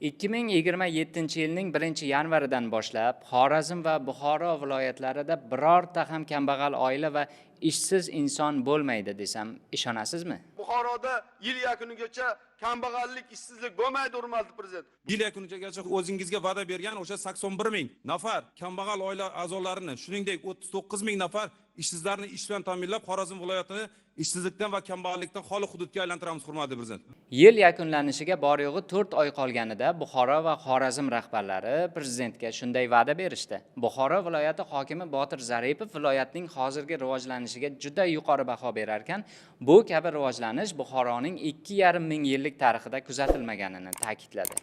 2027-yilning 1-yanvaridan boshlab Xorazm va Buxoro viloyatlarida birorta ham kambag'al oila va ishsiz inson bo'lmaydi desam ishonasizmi? Buxoroda yil yakunigacha kambag'allik, ishsizlik bo'lmaydi, hurmatli prezident. Yil yakunigacha o'zingizga va'da bergan o'sha 81 ming nafar kambag'al oila a'zolarini, shuningdek 39 ming nafar ishsizlarni ish bilan ta'minlab, Xorazm viloyatini ishsizlikdan va kambag'allikdan xoli hududga aylantiramiz, hurmatli prezident. Yil yakunlanishiga bor yo'g'i 4 oy qolganida Buxoro va Xorazm rahbarlari prezidentga shunday va'da berishdi. Buxoro viloyati hokimi Botir Zaripov viloyatning hozirgi rivojlanishiga juda yuqori baho berar ekan, bu kabi rivojlanish Buxoroning 2,5 ming yillik tarixida kuzatilmaganini ta'kidladi.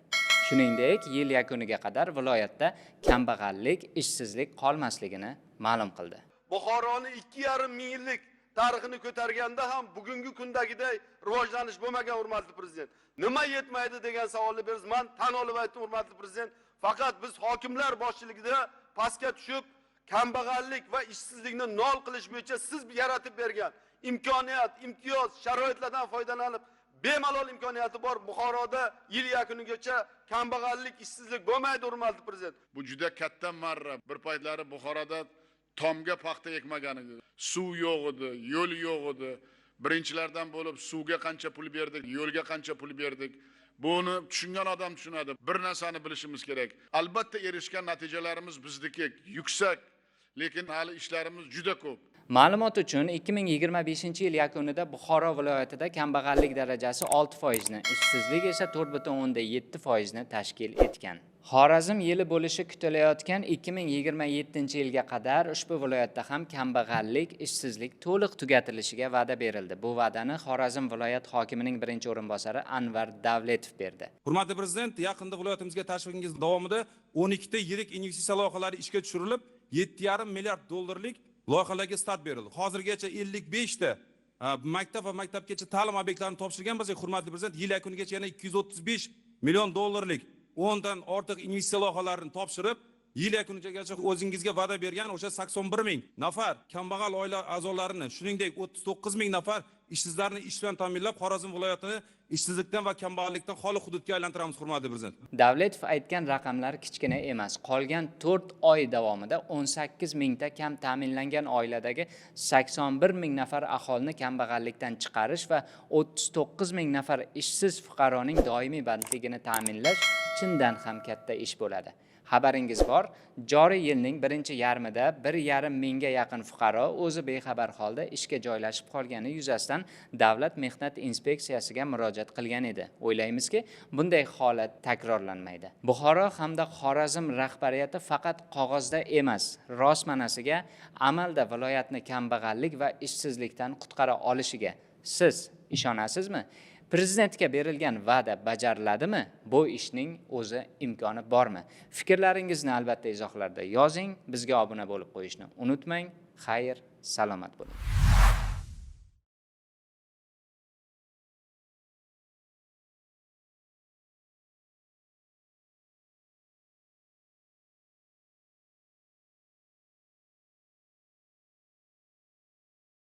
Shuningdek, yil yakuniga qadar viloyatda kambag'allik, ishsizlik qolmasligini ma'lum qildi. Buxoroni 2,5 ming yillik tarixini ko'targanda ham bugungi kundagiday rivojlanish bo'lmagan, hurmatli prezident. Nima yetmaydi degan savolni bersiz, men tan olib aytdim, hurmatli prezident. Faqat biz hokimlar boshchiligida pastga tushib, kambag'allik va ishsizlikni nol qilish bo'yicha siz yaratib bergan imkoniyat, imtiyoz, sharoitlardan foydalanib, bemalol imkoniyati bor. Buxoroda yil yakunigacha kambag'allik, ishsizlik bo'lmaydi, hurmatli prezident. Bu juda katta marra. Bir paytlari Buxoroda tomga paxta ekmagan edi. Suv yo'q edi, yo'l yo'q edi. Birinchilardan bo'lib suvga qancha pul berdik, yo'lga qancha pul berdik. Buni tushungan odam tushunadi. Bir narsani bilishimiz kerak. Albatta erishgan natijalarimiz bizniki yuksak, lekin hali ishlarimiz juda ko'p. Ma'lumot uchun 2025-yil yakunida Buxoro viloyatida kambag'allik darajasi 6% ni, ishsizlik esa 4,7% ni tashkil etgan. Xorazm yili bo'lishi kutilayotgan 2027-yilga qadar ushbu viloyatda ham kambag'allik, ishsizlik to'liq tugatilishiga va'da berildi. Bu va'dani Xorazm viloyat hokimining birinchi o'rinbosari Anvar Davletov berdi. Hurmatli prezident, yaqinda viloyatimizga tashrifingiz davomida 12 ta yirik investitsiya loyihalari ishga tushirilib, 7,5 milliard dollarlik loyihalarga start berildi. Hozirgacha 55 ta maktab va maktabgacha ta'lim obyektlarini topshirgan bo'lsak, hurmatli prezident, yil yakunigacha yana 235 million dollarlik 10 dan ortiq investitsiya loyihalarini topshirib, yil yakunigacha o'zingizga va'da bergan o'sha 81 ming nafar kambag'al oila a'zolarini, shuningdek 39 ming nafar ishsizlarni ish bilan ta'minlab, Xorazm viloyatini ishsizlikdan va kambag'allikdan xoli hududga aylantiramiz, hurmatli prezident. Davletov aytgan raqamlar kichkina emas. Qolgan 4 oy davomida 18 mingta kam ta'minlangan oiladagi 81 ming nafar aholini kambag'allikdan chiqarish va 39 ming nafar ishsiz fuqaroning doimiy bandligini ta'minlash chindan ham katta ish bo'ladi. Xabaringiz bor, joriy yilning birinchi yarmida 1,5 mingga yaqin fuqaro o'zi bexabar holda ishga joylashib qolgani yuzasidan Davlat mehnat inspeksiyasiga murojaat qilgan edi. O'ylaymizki, bunday holat takrorlanmaydi. Buxoro hamda Xorazm rahbariyati faqat qog'ozda emas, rostmanasiga amalda viloyatni kambag'allik va ishsizlikdan qutqara olishiga siz ishonasizmi? Prezidentga berilgan va'da bajariladimi? Bu ishning o'zi imkoni bormi? Fikrlaringizni albatta izohlarda yozing. Bizga obuna bo'lib qo'yishni unutmang. Xayr, salomat bo'ling.